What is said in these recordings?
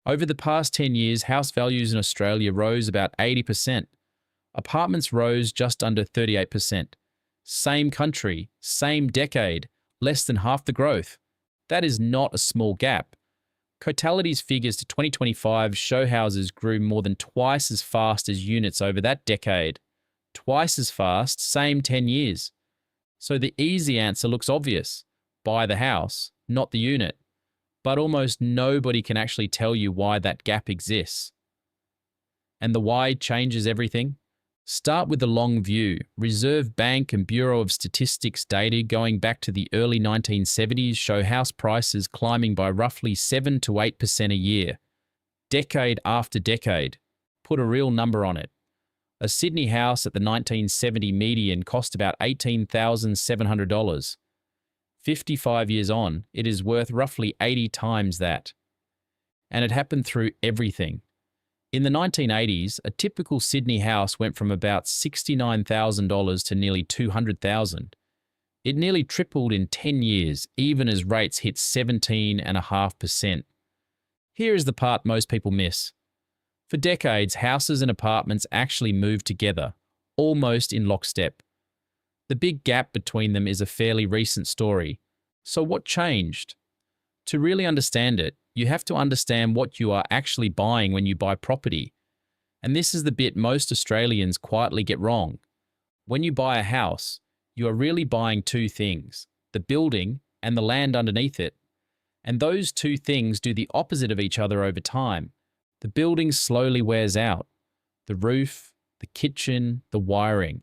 Over the past 10 years, house values in Australia rose about 80%. Apartments rose just under 38%. Same country, same decade, less than half the growth. That is not a small gap. Cotality's figures to 2025 show houses grew more than twice as fast as units over that decade. Twice as fast, same 10 years. So the easy answer looks obvious. Buy the house, not the unit. But almost nobody can actually tell you why that gap exists. And the why changes everything. Start with the long view. Reserve Bank and Bureau of Statistics data going back to the early 1970s show house prices climbing by roughly 7 to 8% a year, decade after decade. Put a real number on it. A Sydney house at the 1970 median cost about $18,700. 55 years on, it is worth roughly 80 times that. And it happened through everything. In the 1980s, a typical Sydney house went from about $69,000 to nearly $200,000. It nearly tripled in 10 years, even as rates hit 17.5%. Here is the part most people miss. For decades, houses and apartments actually moved together, almost in lockstep. The big gap between them is a fairly recent story. So what changed? To really understand it, you have to understand what you are actually buying when you buy property. And this is the bit most Australians quietly get wrong. When you buy a house, you are really buying two things, the building and the land underneath it. And those two things do the opposite of each other over time. The building slowly wears out. The roof, the kitchen, the wiring.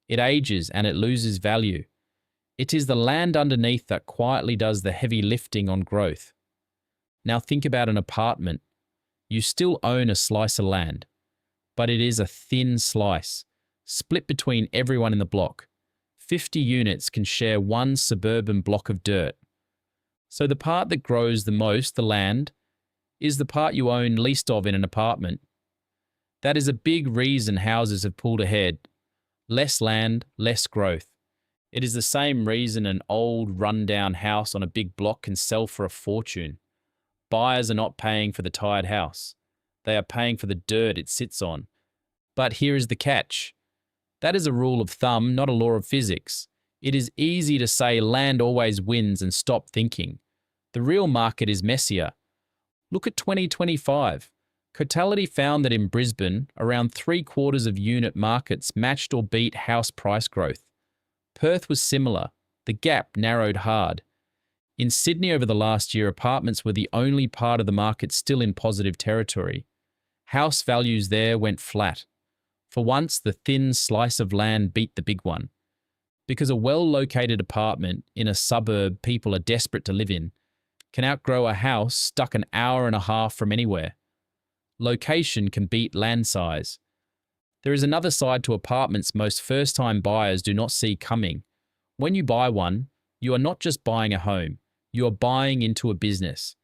It ages and it loses value. It is the land underneath that quietly does the heavy lifting on growth. Now think about an apartment. You still own a slice of land, but it is a thin slice, split between everyone in the block. 50 units can share one suburban block of dirt. So the part that grows the most, the land, is the part you own least of in an apartment. That is a big reason houses have pulled ahead. Less land, less growth. It is the same reason an old, run-down house on a big block can sell for a fortune. Buyers are not paying for the tired house. They are paying for the dirt it sits on. But here is the catch. That is a rule of thumb, not a law of physics. It is easy to say land always wins and stop thinking. The real market is messier. Look at 2025. Cotality found that in Brisbane, around 3/4 of unit markets matched or beat house price growth. Perth was similar. The gap narrowed hard. In Sydney over the last year, apartments were the only part of the market still in positive territory. House values there went flat. For once, the thin slice of land beat the big one. Because a well-located apartment in a suburb people are desperate to live in can outgrow a house stuck an hour and a half from anywhere. Location can beat land size. There is another side to apartments most first-time buyers do not see coming. When you buy one, you are not just buying a home. You are buying into a business.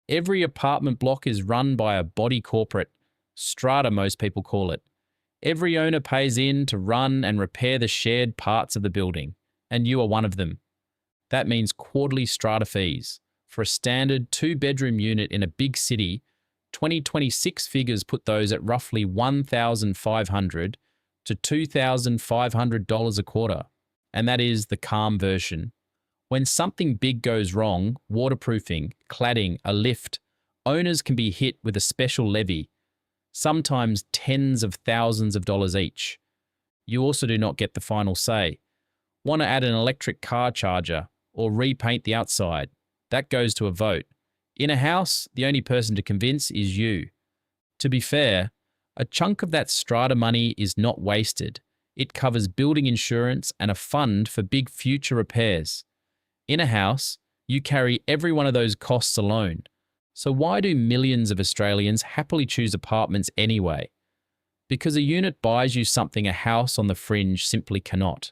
Every apartment block is run by a body corporate, strata most people call it. Every owner pays in to run and repair the shared parts of the building, and you are one of them. That means quarterly strata fees. For a standard 2-bedroom unit in a big city, 2026 figures put those at roughly $1,500 to $2,500 a quarter, and that is the calm version. When something big goes wrong, waterproofing, cladding, a lift, owners can be hit with a special levy, sometimes tens of thousands of dollars each. You also do not get the final say. Want to add an electric car charger or repaint the outside? That goes to a vote. In a house, the only person to convince is you. To be fair, a chunk of that strata money is not wasted. It covers building insurance and a fund for big future repairs. In a house, you carry every one of those costs alone. So why do millions of Australians happily choose apartments anyway? Because a unit buys you something a house on the fringe simply cannot.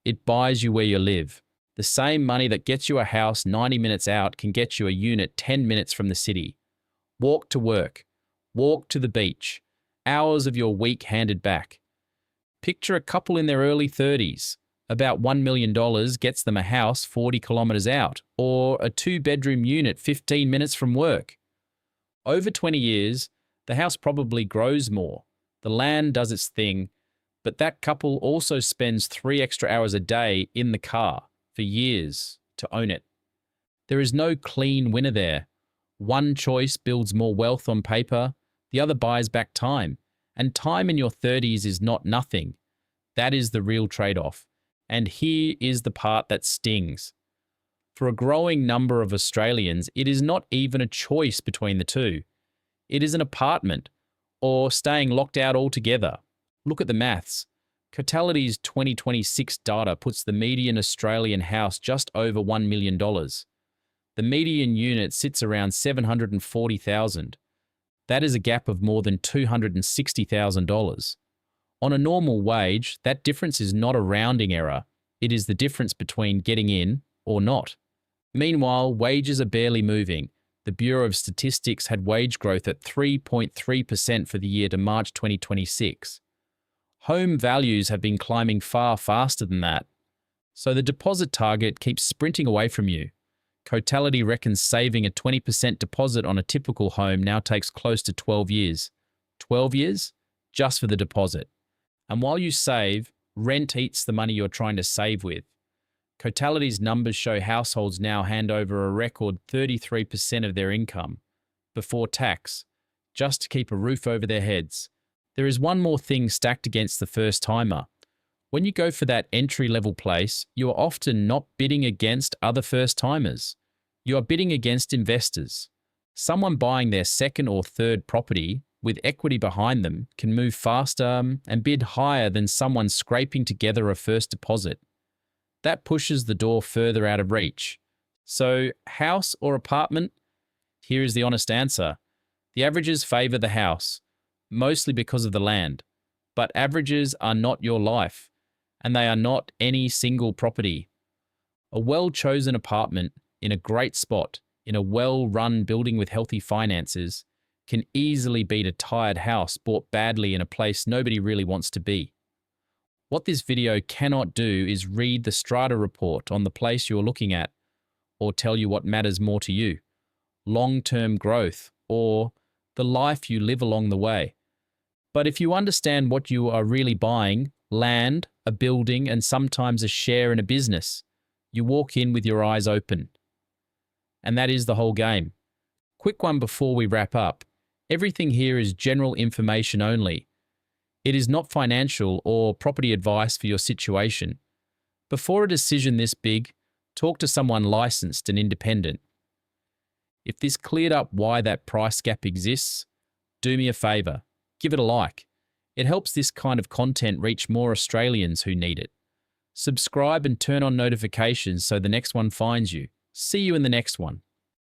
It buys you where you live. The same money that gets you a house 90 minutes out can get you a unit 10 minutes from the city. Walk to work. Walk to the beach. Hours of your week handed back. Picture a couple in their early 30s. About $1 million gets them a house 40 kilometres out, or a 2-bedroom unit 15 minutes from work. Over 20 years, the house probably grows more. The land does its thing, but that couple also spends 3 extra hours a day in the car for years to own it. There is no clean winner there. One choice builds more wealth on paper, the other buys back time. And time in your 30s is not nothing. That is the real trade-off. And here is the part that stings. For a growing number of Australians, it is not even a choice between the two. It is an apartment, or staying locked out altogether. Look at the maths. Cotality's 2026 data puts the median Australian house just over $1 million. The median unit sits around $740,000. That is a gap of more than $260,000. On a normal wage, that difference is not a rounding error. It is the difference between getting in or not. Meanwhile, wages are barely moving. The Bureau of Statistics had wage growth at 3.3% for the year to March 2026. Home values have been climbing far faster than that. So the deposit target keeps sprinting away from you. Cotality reckons saving a 20% deposit on a typical home now takes close to 12 years. 12 years? Just for the deposit. And while you save, rent eats the money you're trying to save with. Cotality's numbers show households now hand over a record 33% of their income, before tax, just to keep a roof over their heads. There is one more thing stacked against the first-timer. When you go for that entry-level place, you are often not bidding against other first-timers. You are bidding against investors. Someone buying their second or third property with equity behind them can move faster and bid higher than someone scraping together a first deposit. That pushes the door further out of reach. So, house or apartment? Here is the honest answer. The averages favour the house, mostly because of the land. But averages are not your life, and they are not any single property. A well-chosen apartment in a great spot, in a well-run building with healthy finances, can easily beat a tired house bought badly in a place nobody really wants to be. What this video cannot do is read the strata report on the place you're looking at, or tell you what matters more to you, long-term growth, or the life you live along the way. But if you understand what you are really buying, land, a building, and sometimes a share in a business, you walk in with your eyes open. And that is the whole game. Quick one before we wrap up. Everything here is general information only. It is not financial or property advice for your situation. Before a decision this big, talk to someone licensed and independent. If this cleared up why that price gap exists, do me a favour, give it a like. It helps this kind of content reach more Australians who need it. Subscribe and turn on notifications so the next one finds you. See you in the next one.